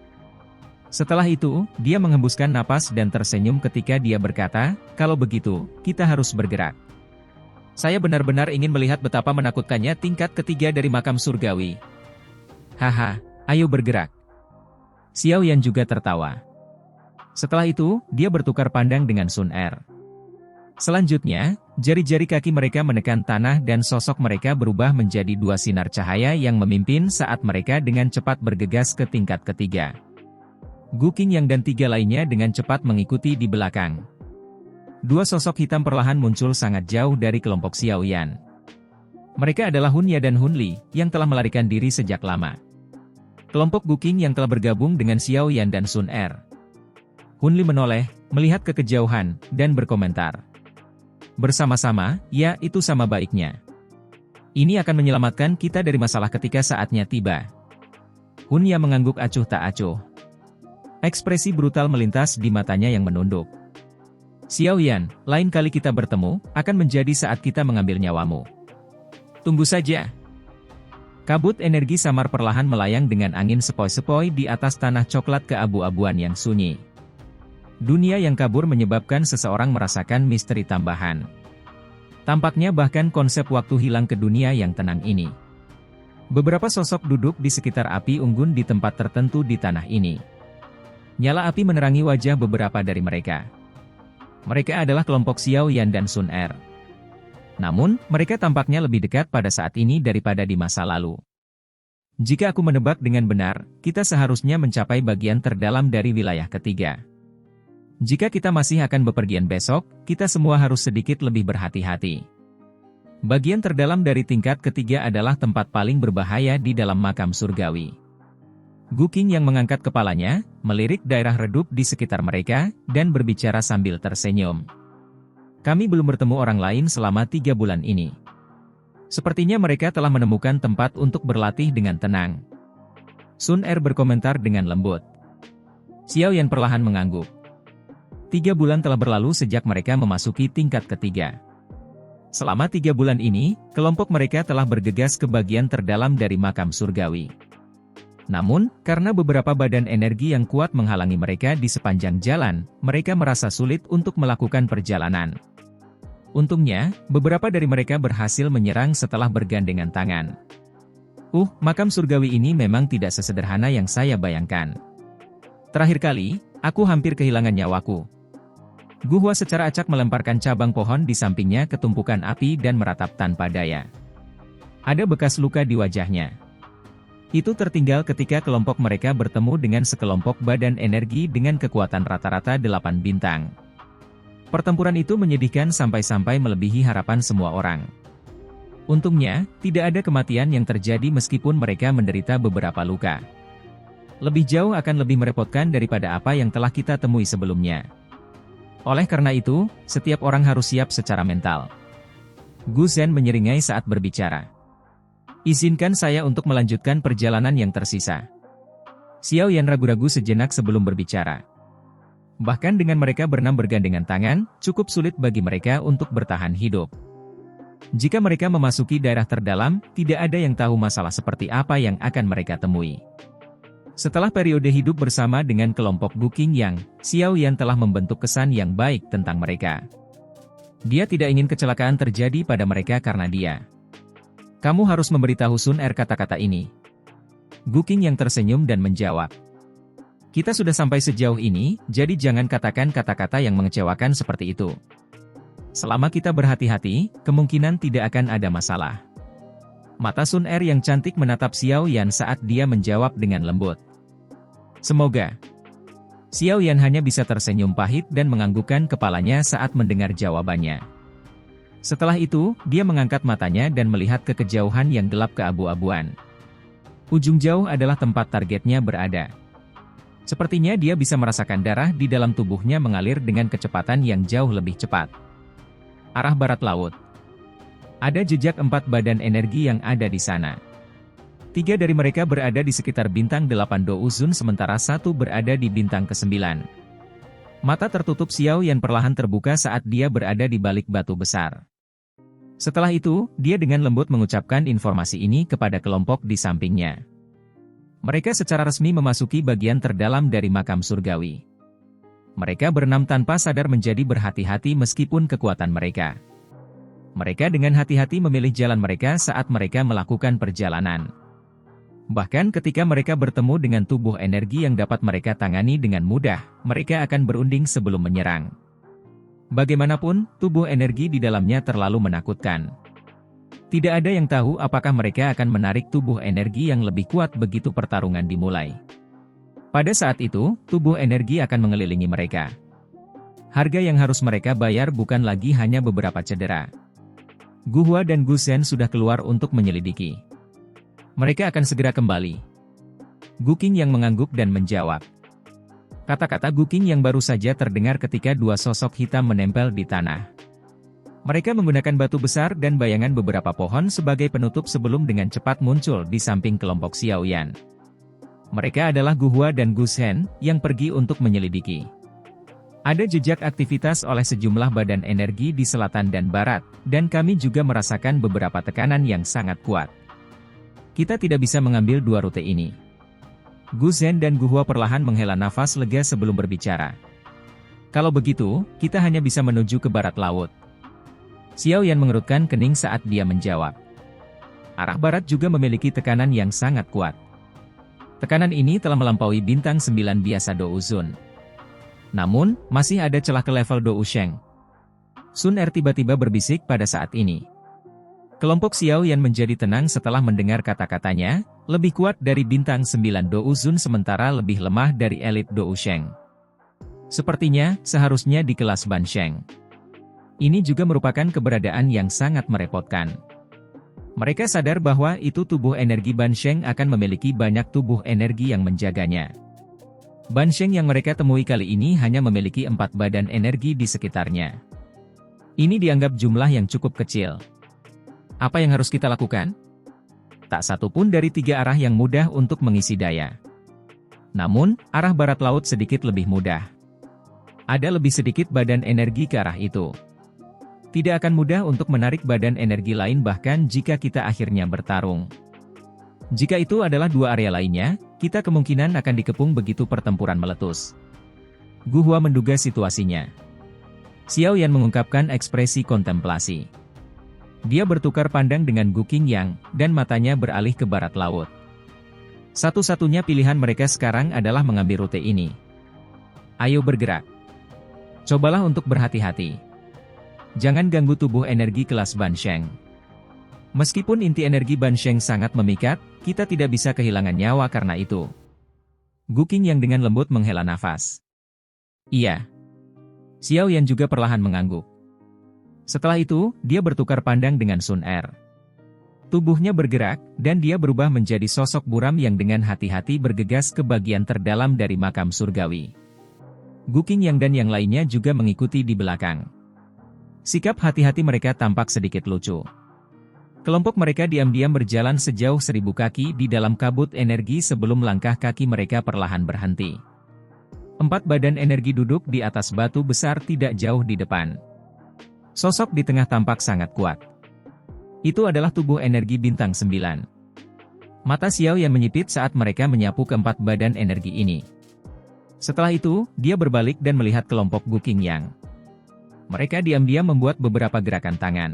Setelah itu, dia menghembuskan napas dan tersenyum ketika dia berkata, kalau begitu, kita harus bergerak. Saya benar-benar ingin melihat betapa menakutkannya tingkat ketiga dari makam surgawi. Haha, ayo bergerak. Xiao Yan juga tertawa. Setelah itu, dia bertukar pandang dengan Sun Er. Selanjutnya, jari-jari kaki mereka menekan tanah dan sosok mereka berubah menjadi 2 sinar cahaya yang memimpin saat mereka dengan cepat bergegas ke tingkat ketiga. Gu Qing yang dan 3 lainnya dengan cepat mengikuti di belakang. 2 sosok hitam perlahan muncul sangat jauh dari kelompok Xiao Yan. Mereka adalah Hun Ya dan Hun Li, yang telah melarikan diri sejak lama. Kelompok Gu Qing yang telah bergabung dengan Xiao Yan dan Sun Er. Hun Li menoleh, melihat ke kejauhan, dan berkomentar. Bersama-sama, ya itu sama baiknya. Ini akan menyelamatkan kita dari masalah ketika saatnya tiba. Hun Ya mengangguk acuh tak acuh. Ekspresi brutal melintas di matanya yang menunduk. Xiao Yan, lain kali kita bertemu, akan menjadi saat kita mengambil nyawamu. Tunggu saja. Kabut energi samar perlahan melayang dengan angin sepoi-sepoi di atas tanah coklat keabu-abuan yang sunyi. Dunia yang kabur menyebabkan seseorang merasakan misteri tambahan. Tampaknya bahkan konsep waktu hilang ke dunia yang tenang ini. Beberapa sosok duduk di sekitar api unggun di tempat tertentu di tanah ini. Nyala api menerangi wajah beberapa dari mereka. Mereka adalah kelompok Xiao Yan dan Sun Er. Namun, mereka tampaknya lebih dekat pada saat ini daripada di masa lalu. Jika aku menebak dengan benar, kita seharusnya mencapai bagian terdalam dari wilayah ketiga. Jika kita masih akan bepergian besok, kita semua harus sedikit lebih berhati-hati. Bagian terdalam dari tingkat ketiga adalah tempat paling berbahaya di dalam makam surgawi. Gu Qing yang mengangkat kepalanya, melirik daerah redup di sekitar mereka, dan berbicara sambil tersenyum. Kami belum bertemu orang lain selama 3 bulan ini. Sepertinya mereka telah menemukan tempat untuk berlatih dengan tenang. Sun Er berkomentar dengan lembut. Xiao Yan perlahan mengangguk. 3 bulan telah berlalu sejak mereka memasuki tingkat ketiga. Selama 3 bulan ini, kelompok mereka telah bergegas ke bagian terdalam dari makam surgawi. Namun, karena beberapa badan energi yang kuat menghalangi mereka di sepanjang jalan, mereka merasa sulit untuk melakukan perjalanan. Untungnya, beberapa dari mereka berhasil menyerang setelah bergandengan tangan. Makam surgawi ini memang tidak sesederhana yang saya bayangkan. Terakhir kali, aku hampir kehilangan nyawaku. Gu Hua secara acak melemparkan cabang pohon di sampingnya ke tumpukan api dan meratap tanpa daya. Ada bekas luka di wajahnya. Itu tertinggal ketika kelompok mereka bertemu dengan sekelompok badan energi dengan kekuatan rata-rata 8 bintang. Pertempuran itu menyedihkan sampai-sampai melebihi harapan semua orang. Untungnya, tidak ada kematian yang terjadi meskipun mereka menderita beberapa luka. Lebih jauh akan lebih merepotkan daripada apa yang telah kita temui sebelumnya. Oleh karena itu, setiap orang harus siap secara mental. Gu Zhen menyeringai saat berbicara. Izinkan saya untuk melanjutkan perjalanan yang tersisa. Xiao Yan ragu-ragu sejenak sebelum berbicara. Bahkan dengan mereka berenam bergandengan tangan, cukup sulit bagi mereka untuk bertahan hidup. Jika mereka memasuki daerah terdalam, tidak ada yang tahu masalah seperti apa yang akan mereka temui. Setelah periode hidup bersama dengan kelompok Gu Qing Yang, Xiao Yan telah membentuk kesan yang baik tentang mereka. Dia tidak ingin kecelakaan terjadi pada mereka karena dia. Kamu harus memberitahu Sun Er kata-kata ini. Gu Qing Yang tersenyum dan menjawab. Kita sudah sampai sejauh ini, jadi jangan katakan kata-kata yang mengecewakan seperti itu. Selama kita berhati-hati, kemungkinan tidak akan ada masalah. Mata Sun Er yang cantik menatap Xiao Yan saat dia menjawab dengan lembut. Semoga. Xiao Yan hanya bisa tersenyum pahit dan menganggukkan kepalanya saat mendengar jawabannya. Setelah itu, dia mengangkat matanya dan melihat ke kejauhan yang gelap keabu-abuan. Ujung jauh adalah tempat targetnya berada. Sepertinya dia bisa merasakan darah di dalam tubuhnya mengalir dengan kecepatan yang jauh lebih cepat. Arah barat laut. Ada jejak 4 badan energi yang ada di sana. 3 dari mereka berada di sekitar bintang 8 Douzun sementara 1 berada di bintang ke-9. Mata tertutup Xiao Yan perlahan terbuka saat dia berada di balik batu besar. Setelah itu, dia dengan lembut mengucapkan informasi ini kepada kelompok di sampingnya. Mereka secara resmi memasuki bagian terdalam dari makam surgawi. Mereka berenam tanpa sadar menjadi berhati-hati meskipun kekuatan mereka. Mereka dengan hati-hati memilih jalan mereka saat mereka melakukan perjalanan. Bahkan ketika mereka bertemu dengan tubuh energi yang dapat mereka tangani dengan mudah, mereka akan berunding sebelum menyerang. Bagaimanapun, tubuh energi di dalamnya terlalu menakutkan. Tidak ada yang tahu apakah mereka akan menarik tubuh energi yang lebih kuat begitu pertarungan dimulai. Pada saat itu, tubuh energi akan mengelilingi mereka. Harga yang harus mereka bayar bukan lagi hanya beberapa cedera. Gu Hua dan Gu Zhen sudah keluar untuk menyelidiki. Mereka akan segera kembali. Gu Qing yang mengangguk dan menjawab. Kata-kata Gu Qing yang baru saja terdengar ketika 2 sosok hitam menempel di tanah. Mereka menggunakan batu besar dan bayangan beberapa pohon sebagai penutup sebelum dengan cepat muncul di samping kelompok Xiao Yan. Mereka adalah Gu Hua dan Gu Zhen, yang pergi untuk menyelidiki. Ada jejak aktivitas oleh sejumlah badan energi di selatan dan barat, dan kami juga merasakan beberapa tekanan yang sangat kuat. Kita tidak bisa mengambil dua rute ini. Gu Zhen dan Gu Hua perlahan menghela nafas lega sebelum berbicara. Kalau begitu, kita hanya bisa menuju ke barat laut. Xiao Yan mengerutkan kening saat dia menjawab. Arah barat juga memiliki tekanan yang sangat kuat. Tekanan ini telah melampaui bintang 9 biasa Dou Zun. Namun, masih ada celah ke level Dou Sheng. Sun Er tiba-tiba berbisik pada saat ini. Kelompok Xiao Yan menjadi tenang setelah mendengar kata-katanya, lebih kuat dari bintang 9 Dou Zun sementara lebih lemah dari elit Dou Sheng. Sepertinya, seharusnya di kelas Ban Sheng. Ini juga merupakan keberadaan yang sangat merepotkan. Mereka sadar bahwa itu tubuh energi Ban Sheng akan memiliki banyak tubuh energi yang menjaganya. Ban Sheng yang mereka temui kali ini hanya memiliki 4 badan energi di sekitarnya. Ini dianggap jumlah yang cukup kecil. Apa yang harus kita lakukan? Tak satu pun dari 3 arah yang mudah untuk mengisi daya. Namun, arah barat laut sedikit lebih mudah. Ada lebih sedikit badan energi ke arah itu. Tidak akan mudah untuk menarik badan energi lain bahkan jika kita akhirnya bertarung. Jika itu adalah 2 area lainnya, kita kemungkinan akan dikepung begitu pertempuran meletus. Gu Hua menduga situasinya. Xiao Yan mengungkapkan ekspresi kontemplasi. Dia bertukar pandang dengan Gu Qingyang, dan matanya beralih ke barat laut. Satu-satunya pilihan mereka sekarang adalah mengambil rute ini. Ayo bergerak. Cobalah untuk berhati-hati. Jangan ganggu tubuh energi kelas Ban Sheng. Meskipun inti energi Ban Sheng sangat memikat, kita tidak bisa kehilangan nyawa karena itu. Gu Qingyang dengan lembut menghela nafas. Iya. Xiao Yan juga perlahan mengangguk. Setelah itu, dia bertukar pandang dengan Sun Er. Tubuhnya bergerak, dan dia berubah menjadi sosok buram yang dengan hati-hati bergegas ke bagian terdalam dari makam surgawi. Gu Qingyang dan yang lainnya juga mengikuti di belakang. Sikap hati-hati mereka tampak sedikit lucu. Kelompok mereka diam-diam berjalan sejauh 1000 kaki di dalam kabut energi sebelum langkah kaki mereka perlahan berhenti. 4 badan energi duduk di atas batu besar tidak jauh di depan. Sosok di tengah tampak sangat kuat. Itu adalah tubuh energi bintang 9. Mata Xiao Yan menyipit saat mereka menyapu ke-4 badan energi ini. Setelah itu, dia berbalik dan melihat kelompok Gu Qingyang. Mereka diam-diam membuat beberapa gerakan tangan.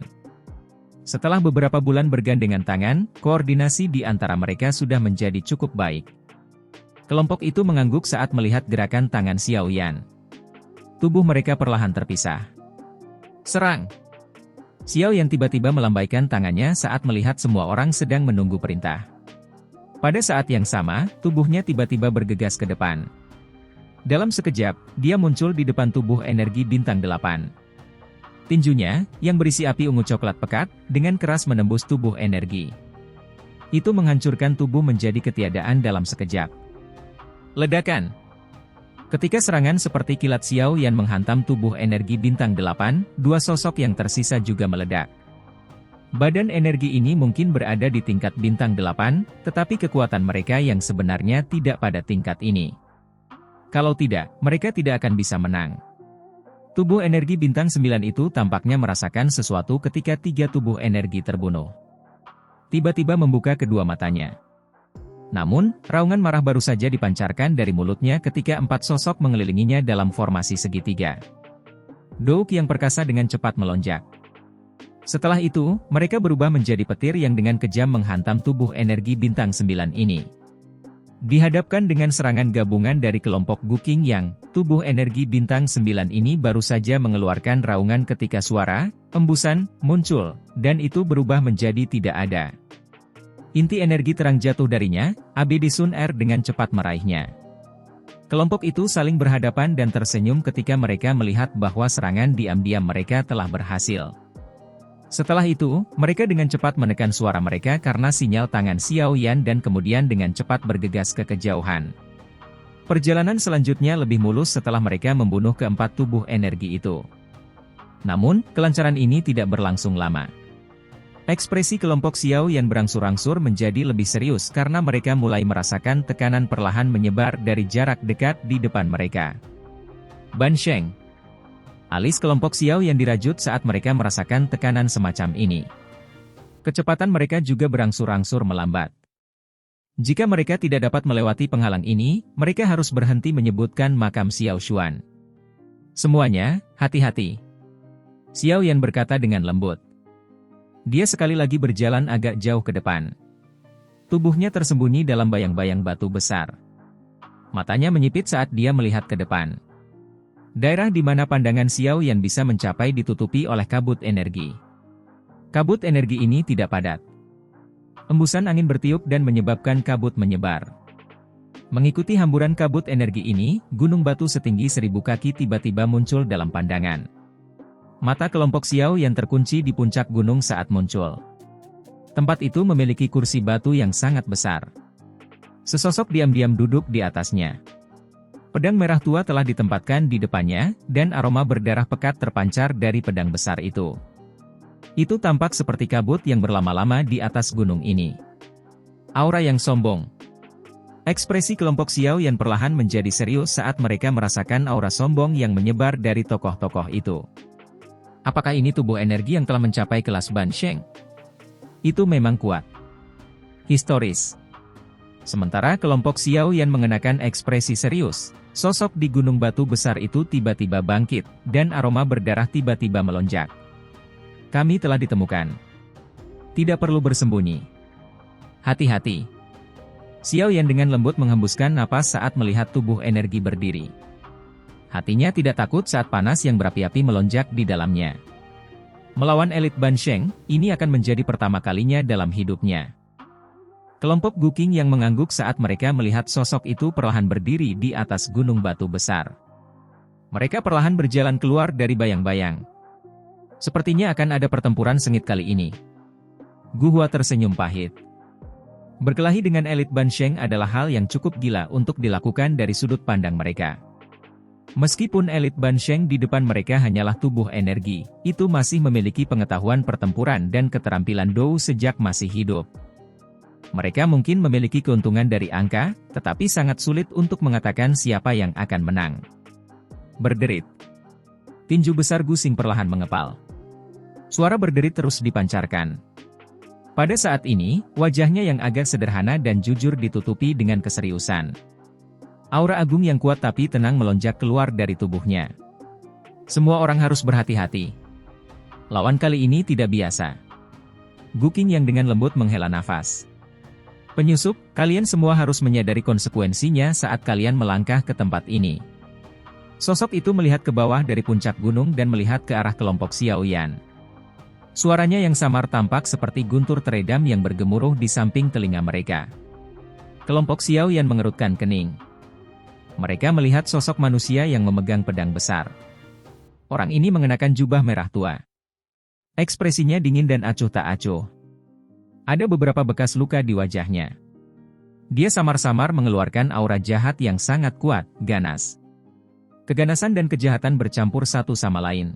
Setelah beberapa bulan bergandengan tangan, koordinasi di antara mereka sudah menjadi cukup baik. Kelompok itu mengangguk saat melihat gerakan tangan Xiao Yan. Tubuh mereka perlahan terpisah. Serang! Xiao Yan tiba-tiba melambaikan tangannya saat melihat semua orang sedang menunggu perintah. Pada saat yang sama, tubuhnya tiba-tiba bergegas ke depan. Dalam sekejap, dia muncul di depan tubuh energi bintang 8. Tinjunya, yang berisi api ungu coklat pekat, dengan keras menembus tubuh energi. Itu menghancurkan tubuh menjadi ketiadaan dalam sekejap. Ledakan! Ketika serangan seperti kilat Xiao Yan menghantam tubuh energi bintang 8, 2 sosok yang tersisa juga meledak. Badan energi ini mungkin berada di tingkat bintang 8, tetapi kekuatan mereka yang sebenarnya tidak pada tingkat ini. Kalau tidak, mereka tidak akan bisa menang. Tubuh energi bintang 9 itu tampaknya merasakan sesuatu ketika 3 tubuh energi terbunuh. Tiba-tiba membuka kedua matanya. Namun, raungan marah baru saja dipancarkan dari mulutnya ketika 4 sosok mengelilinginya dalam formasi segitiga. Douk yang perkasa dengan cepat melonjak. Setelah itu, mereka berubah menjadi petir yang dengan kejam menghantam tubuh energi bintang 9 ini. Dihadapkan dengan serangan gabungan dari kelompok Gu Qingyang, tubuh energi bintang 9 ini baru saja mengeluarkan raungan ketika suara, embusan, muncul, dan itu berubah menjadi tidak ada. Inti energi terang jatuh darinya, ABD Sun Er dengan cepat meraihnya. Kelompok itu saling berhadapan dan tersenyum ketika mereka melihat bahwa serangan diam-diam mereka telah berhasil. Setelah itu, mereka dengan cepat menekan suara mereka karena sinyal tangan Xiao Yan dan kemudian dengan cepat bergegas ke kejauhan. Perjalanan selanjutnya lebih mulus setelah mereka membunuh keempat tubuh energi itu. Namun, kelancaran ini tidak berlangsung lama. Ekspresi kelompok Xiao Yan berangsur-angsur menjadi lebih serius karena mereka mulai merasakan tekanan perlahan menyebar dari jarak dekat di depan mereka. Ban Sheng. Alis kelompok Xiao yang dirajut saat mereka merasakan tekanan semacam ini. Kecepatan mereka juga berangsur-angsur melambat. Jika mereka tidak dapat melewati penghalang ini, mereka harus berhenti menyebutkan makam Xiao Xuan. Semuanya, hati-hati. Xiao Yan berkata dengan lembut. Dia sekali lagi berjalan agak jauh ke depan. Tubuhnya tersembunyi dalam bayang-bayang batu besar. Matanya menyipit saat dia melihat ke depan. Daerah di mana pandangan Xiao Yan bisa mencapai ditutupi oleh kabut energi. Kabut energi ini tidak padat. Embusan angin bertiup dan menyebabkan kabut menyebar. Mengikuti hamburan kabut energi ini, gunung batu setinggi 1000 kaki tiba-tiba muncul dalam pandangan. Mata kelompok Xiao yang terkunci di puncak gunung saat muncul. Tempat itu memiliki kursi batu yang sangat besar. Sesosok diam-diam duduk di atasnya. Pedang merah tua telah ditempatkan di depannya, dan aroma berdarah pekat terpancar dari pedang besar itu. Itu tampak seperti kabut yang berlama-lama di atas gunung ini. Aura yang sombong. Ekspresi kelompok Xiao Yan perlahan menjadi serius saat mereka merasakan aura sombong yang menyebar dari tokoh-tokoh itu. Apakah ini tubuh energi yang telah mencapai kelas Ban Sheng? Itu memang kuat. Historis. Sementara kelompok Xiao Yan mengenakan ekspresi serius, sosok di gunung batu besar itu tiba-tiba bangkit, dan aroma berdarah tiba-tiba melonjak. Kami telah ditemukan. Tidak perlu bersembunyi. Hati-hati. Xiao Yan dengan lembut menghembuskan napas saat melihat tubuh energi berdiri. Hatinya tidak takut saat panas yang berapi-api melonjak di dalamnya. Melawan elit Ban Sheng, ini akan menjadi pertama kalinya dalam hidupnya. Kelompok Guqing yang mengangguk saat mereka melihat sosok itu perlahan berdiri di atas gunung batu besar. Mereka perlahan berjalan keluar dari bayang-bayang. Sepertinya akan ada pertempuran sengit kali ini. Gu Hua tersenyum pahit. Berkelahi dengan elit Ban Sheng adalah hal yang cukup gila untuk dilakukan dari sudut pandang mereka. Meskipun elit Ban Sheng di depan mereka hanyalah tubuh energi, itu masih memiliki pengetahuan pertempuran dan keterampilan Dou sejak masih hidup. Mereka mungkin memiliki keuntungan dari angka, tetapi sangat sulit untuk mengatakan siapa yang akan menang. Berderit. Tinju besar Gu Xing perlahan mengepal. Suara berderit terus dipancarkan. Pada saat ini, wajahnya yang agak sederhana dan jujur ditutupi dengan keseriusan. Aura agung yang kuat tapi tenang melonjak keluar dari tubuhnya. Semua orang harus berhati-hati. Lawan kali ini tidak biasa. Gu Qing yang dengan lembut menghela nafas. Penyusup, kalian semua harus menyadari konsekuensinya saat kalian melangkah ke tempat ini. Sosok itu melihat ke bawah dari puncak gunung dan melihat ke arah kelompok Xiao Yan. Suaranya yang samar tampak seperti guntur teredam yang bergemuruh di samping telinga mereka. Kelompok Xiao Yan mengerutkan kening. Mereka melihat sosok manusia yang memegang pedang besar. Orang ini mengenakan jubah merah tua. Ekspresinya dingin dan acuh tak acuh. Ada beberapa bekas luka di wajahnya. Dia samar-samar mengeluarkan aura jahat yang sangat kuat, ganas. Keganasan dan kejahatan bercampur satu sama lain.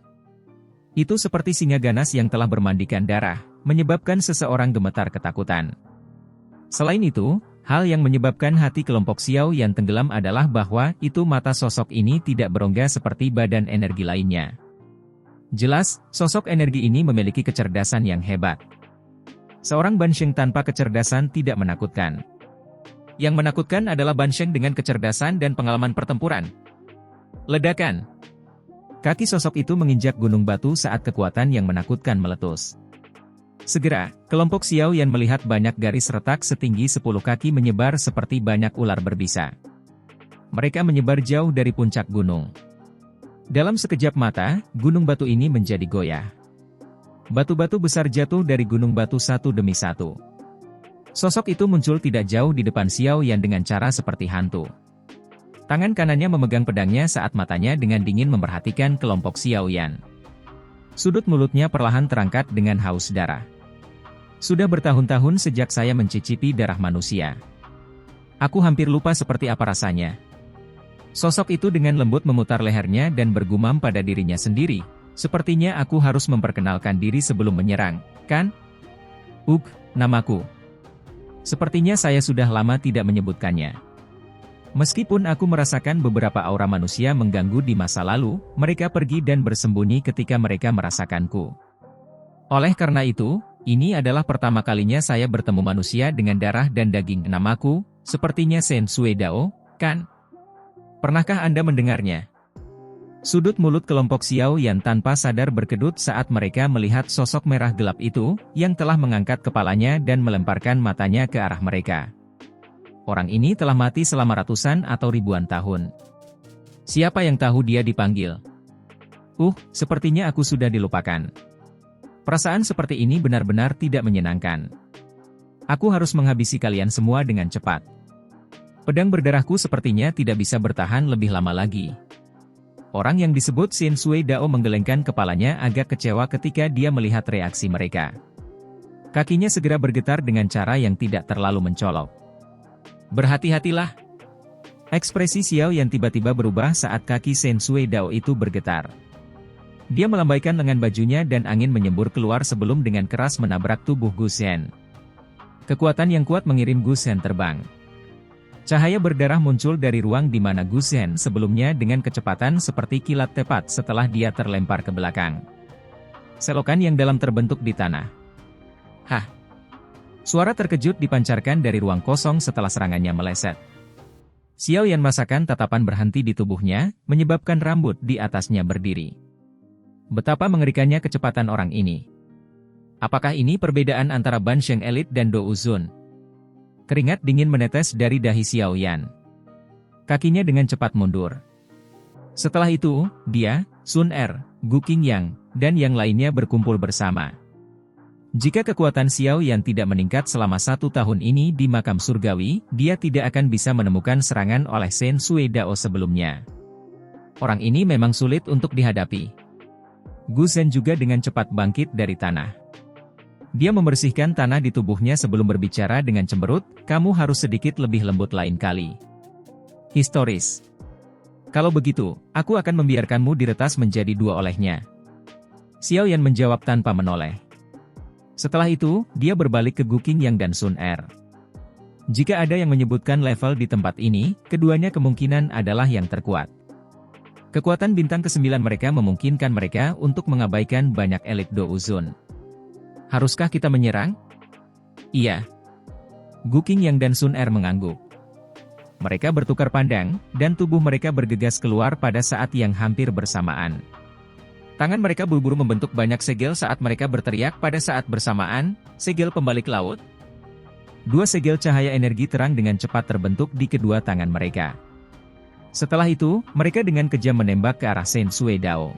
Itu seperti singa ganas yang telah bermandikan darah, menyebabkan seseorang gemetar ketakutan. Selain itu, hal yang menyebabkan hati kelompok Xiao Yan tenggelam adalah bahwa itu mata sosok ini tidak berongga seperti badan energi lainnya. Jelas, sosok energi ini memiliki kecerdasan yang hebat. Seorang Ban Sheng tanpa kecerdasan tidak menakutkan. Yang menakutkan adalah Ban Sheng dengan kecerdasan dan pengalaman pertempuran. Ledakan. Kaki sosok itu menginjak gunung batu saat kekuatan yang menakutkan meletus. Segera, kelompok Xiao Yan melihat banyak garis retak setinggi 10 kaki menyebar seperti banyak ular berbisa. Mereka menyebar jauh dari puncak gunung. Dalam sekejap mata, gunung batu ini menjadi goyah. Batu-batu besar jatuh dari gunung batu satu demi satu. Sosok itu muncul tidak jauh di depan Xiao Yan dengan cara seperti hantu. Tangan kanannya memegang pedangnya saat matanya dengan dingin memperhatikan kelompok Xiao Yan. Sudut mulutnya perlahan terangkat dengan haus darah. Sudah bertahun-tahun sejak saya mencicipi darah manusia. Aku hampir lupa seperti apa rasanya. Sosok itu dengan lembut memutar lehernya dan bergumam pada dirinya sendiri. Sepertinya aku harus memperkenalkan diri sebelum menyerang, kan? Namaku. Sepertinya saya sudah lama tidak menyebutkannya. Meskipun aku merasakan beberapa aura manusia mengganggu di masa lalu, mereka pergi dan bersembunyi ketika mereka merasakanku. Oleh karena itu, Ini adalah pertama kalinya saya bertemu manusia dengan darah dan daging. Namaku, sepertinya Shen Sui Dao, kan? Pernahkah Anda mendengarnya? Sudut mulut kelompok Xiao Yan tanpa sadar berkedut saat mereka melihat sosok merah gelap itu, yang telah mengangkat kepalanya dan melemparkan matanya ke arah mereka. Orang ini telah mati selama ratusan atau ribuan tahun. Siapa yang tahu dia dipanggil? Sepertinya aku sudah dilupakan. Perasaan seperti ini benar-benar tidak menyenangkan. Aku harus menghabisi kalian semua dengan cepat. Pedang berdarahku sepertinya tidak bisa bertahan lebih lama lagi. Orang yang disebut Shen Sui Dao menggelengkan kepalanya agak kecewa ketika dia melihat reaksi mereka. Kakinya segera bergetar dengan cara yang tidak terlalu mencolok. Berhati-hatilah. Ekspresi Xiao yang tiba-tiba berubah saat kaki Shen Sui Dao itu bergetar. Dia melambaikan lengan bajunya dan angin menyembur keluar sebelum dengan keras menabrak tubuh Gu Zhen. Kekuatan yang kuat mengirim Gu Zhen terbang. Cahaya berdarah muncul dari ruang di mana Gu Zhen sebelumnya dengan kecepatan seperti kilat tepat setelah dia terlempar ke belakang. Selokan yang dalam terbentuk di tanah. Hah! Suara terkejut dipancarkan dari ruang kosong setelah serangannya meleset. Xiao Yan merasakan tatapan berhenti di tubuhnya, menyebabkan rambut di atasnya berdiri. Betapa mengerikannya kecepatan orang ini. Apakah ini perbedaan antara Ban Sheng Elite dan Dou Zun? Keringat dingin menetes dari dahi Xiao Yan. Kakinya dengan cepat mundur. Setelah itu, dia, Sun Er, Gu Qingyang, dan yang lainnya berkumpul bersama. Jika kekuatan Xiao Yan tidak meningkat selama 1 tahun ini di makam surgawi, dia tidak akan bisa menemukan serangan oleh Shen Sui Dao sebelumnya. Orang ini memang sulit untuk dihadapi. Gu Zhen juga dengan cepat bangkit dari tanah. Dia membersihkan tanah di tubuhnya sebelum berbicara dengan cemberut, kamu harus sedikit lebih lembut lain kali. Historis. Kalau begitu, aku akan membiarkanmu diretas menjadi 2 olehnya. Xiao Yan menjawab tanpa menoleh. Setelah itu, dia berbalik ke Gu Qingyang dan Sun Er. Jika ada yang menyebutkan level di tempat ini, keduanya kemungkinan adalah yang terkuat. Kekuatan bintang ke-9 mereka memungkinkan mereka untuk mengabaikan banyak elit Dou Zun. Haruskah kita menyerang? Iya. Gu Qingyang dan Sun Er mengangguk. Mereka bertukar pandang, dan tubuh mereka bergegas keluar pada saat yang hampir bersamaan. Tangan mereka buru-buru membentuk banyak segel saat mereka berteriak pada saat bersamaan, segel pembalik laut. 2 segel cahaya energi terang dengan cepat terbentuk di kedua tangan mereka. Setelah itu, mereka dengan kejam menembak ke arah Shen Sui Dao.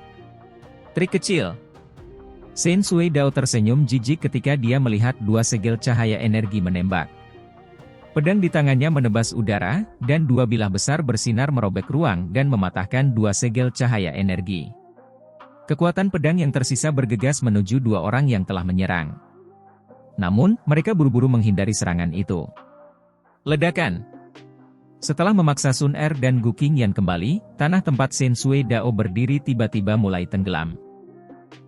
Trik kecil. Shen Sui Dao tersenyum jijik ketika dia melihat 2 segel cahaya energi menembak. Pedang di tangannya menebas udara, dan 2 bilah besar bersinar merobek ruang dan mematahkan 2 segel cahaya energi. Kekuatan pedang yang tersisa bergegas menuju 2 orang yang telah menyerang. Namun, mereka buru-buru menghindari serangan itu. Ledakan. Setelah memaksa Sun Er dan Gu Qingyang kembali, tanah tempat Shen Sui Dao berdiri tiba-tiba mulai tenggelam.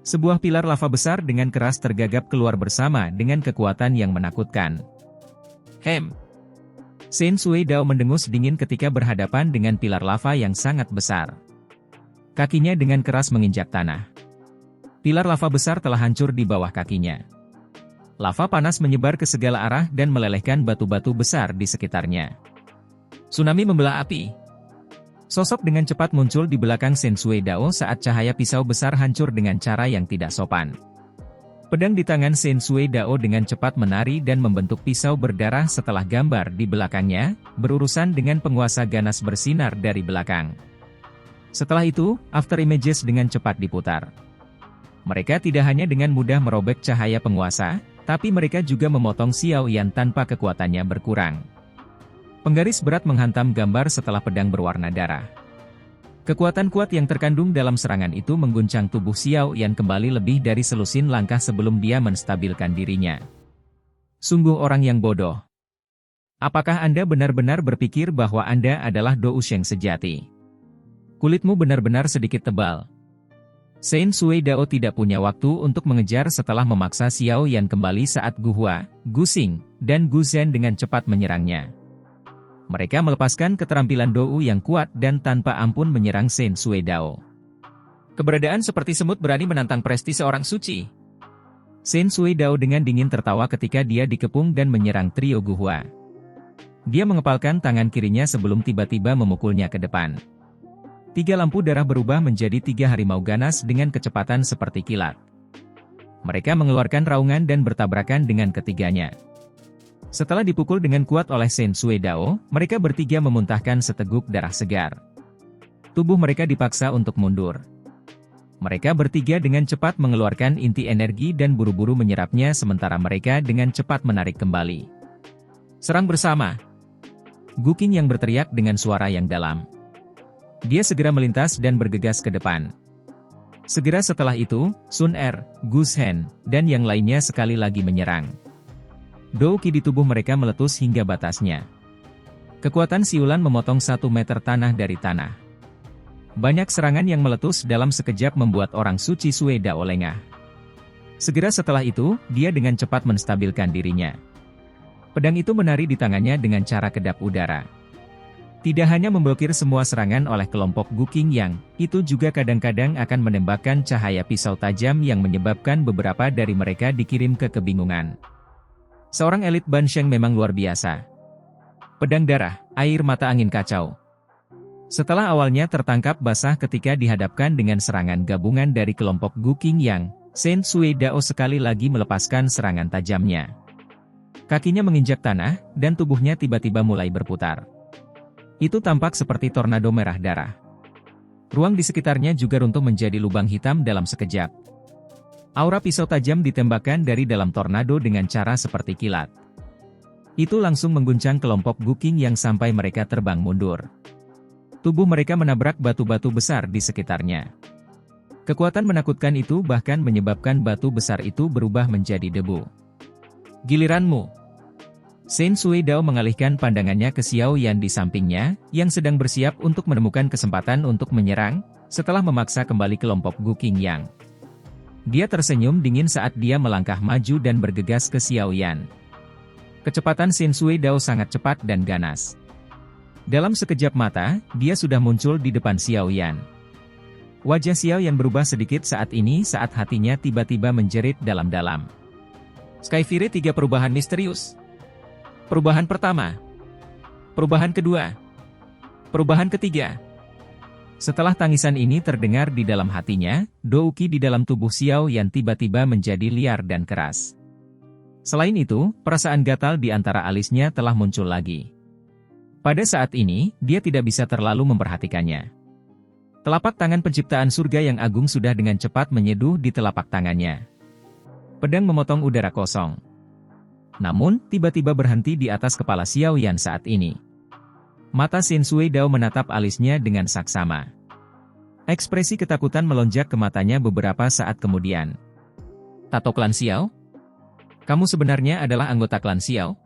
Sebuah pilar lava besar dengan keras tergagap keluar bersama dengan kekuatan yang menakutkan. Shen Sui Dao mendengus dingin ketika berhadapan dengan pilar lava yang sangat besar. Kakinya dengan keras menginjak tanah. Pilar lava besar telah hancur di bawah kakinya. Lava panas menyebar ke segala arah dan melelehkan batu-batu besar di sekitarnya. Tsunami membelah api. Sosok dengan cepat muncul di belakang Shen Sui Dao saat cahaya pisau besar hancur dengan cara yang tidak sopan. Pedang di tangan Shen Sui Dao dengan cepat menari dan membentuk pisau berdarah setelah gambar di belakangnya, berurusan dengan penguasa ganas bersinar dari belakang. Setelah itu, after images dengan cepat diputar. Mereka tidak hanya dengan mudah merobek cahaya penguasa, tapi mereka juga memotong Xiao Yan tanpa kekuatannya berkurang. Penggaris berat menghantam gambar setelah pedang berwarna darah. Kekuatan kuat yang terkandung dalam serangan itu mengguncang tubuh Xiao Yan kembali lebih dari selusin langkah sebelum dia menstabilkan dirinya. Sungguh orang yang bodoh. Apakah Anda benar-benar berpikir bahwa Anda adalah Dou Sheng sejati? Kulitmu benar-benar sedikit tebal. Shen Sui Dao tidak punya waktu untuk mengejar setelah memaksa Xiao Yan kembali saat Gu Hua, Gu Xing, dan Gu Zhen dengan cepat menyerangnya. Mereka melepaskan keterampilan Dou yang kuat dan tanpa ampun menyerang Shen Sui Dao. Keberadaan seperti semut berani menantang prestise orang suci. Shen Sui Dao dengan dingin tertawa ketika dia dikepung dan menyerang trio Guhua. Dia mengepalkan tangan kirinya sebelum tiba-tiba memukulnya ke depan. 3 lampu darah berubah menjadi 3 harimau ganas dengan kecepatan seperti kilat. Mereka mengeluarkan raungan dan bertabrakan dengan ketiganya. Setelah dipukul dengan kuat oleh Shen Sui Dao, mereka bertiga memuntahkan seteguk darah segar. Tubuh mereka dipaksa untuk mundur. Mereka bertiga dengan cepat mengeluarkan inti energi dan buru-buru menyerapnya sementara mereka dengan cepat menarik kembali. Serang bersama! Gu Qing yang berteriak dengan suara yang dalam. Dia segera melintas dan bergegas ke depan. Segera setelah itu, Sun Er, Gu Shen, dan yang lainnya sekali lagi menyerang. Dou Qi di tubuh mereka meletus hingga batasnya. Kekuatan siulan memotong 1 meter tanah dari tanah. Banyak serangan yang meletus dalam sekejap membuat orang suci Sui Dao lengah. Segera setelah itu, dia dengan cepat menstabilkan dirinya. Pedang itu menari di tangannya dengan cara kedap udara. Tidak hanya memblokir semua serangan oleh kelompok Gu Qing yang, itu juga kadang-kadang akan menembakkan cahaya pisau tajam yang menyebabkan beberapa dari mereka dikirim ke kebingungan. Seorang elit Ban Sheng memang luar biasa. Pedang darah, air mata angin kacau. Setelah awalnya tertangkap basah ketika dihadapkan dengan serangan gabungan dari kelompok Gu Qing yang, Shen Sui Dao sekali lagi melepaskan serangan tajamnya. Kakinya menginjak tanah, dan tubuhnya tiba-tiba mulai berputar. Itu tampak seperti tornado merah darah. Ruang di sekitarnya juga runtuh menjadi lubang hitam dalam sekejap. Aura pisau tajam ditembakkan dari dalam tornado dengan cara seperti kilat. Itu langsung mengguncang kelompok Gu Qing yang sampai mereka terbang mundur. Tubuh mereka menabrak batu-batu besar di sekitarnya. Kekuatan menakutkan itu bahkan menyebabkan batu besar itu berubah menjadi debu. Giliranmu. Shen Sui Dao mengalihkan pandangannya ke Xiao Yan di sampingnya, yang sedang bersiap untuk menemukan kesempatan untuk menyerang, setelah memaksa kembali kelompok Gu Qing yang. Dia tersenyum dingin saat dia melangkah maju dan bergegas ke Xiao Yan. Kecepatan Shen Sui Dao sangat cepat dan ganas. Dalam sekejap mata, dia sudah muncul di depan Xiao Yan. Wajah Xiao Yan berubah sedikit saat ini saat hatinya tiba-tiba menjerit dalam-dalam. Skyfire 3 perubahan misterius. Perubahan pertama. Perubahan kedua. Perubahan ketiga. Setelah tangisan ini terdengar di dalam hatinya, Dou Qi di dalam tubuh Xiao Yan tiba-tiba menjadi liar dan keras. Selain itu, perasaan gatal di antara alisnya telah muncul lagi. Pada saat ini, dia tidak bisa terlalu memperhatikannya. Telapak tangan penciptaan surga yang agung sudah dengan cepat menyeduh di telapak tangannya. Pedang memotong udara kosong. Namun, tiba-tiba berhenti di atas kepala Xiao Yan saat ini. Mata Shen Sui Dao menatap alisnya dengan saksama. Ekspresi ketakutan melonjak ke matanya beberapa saat kemudian. Tato klan Xiao? Kamu sebenarnya adalah anggota klan Xiao?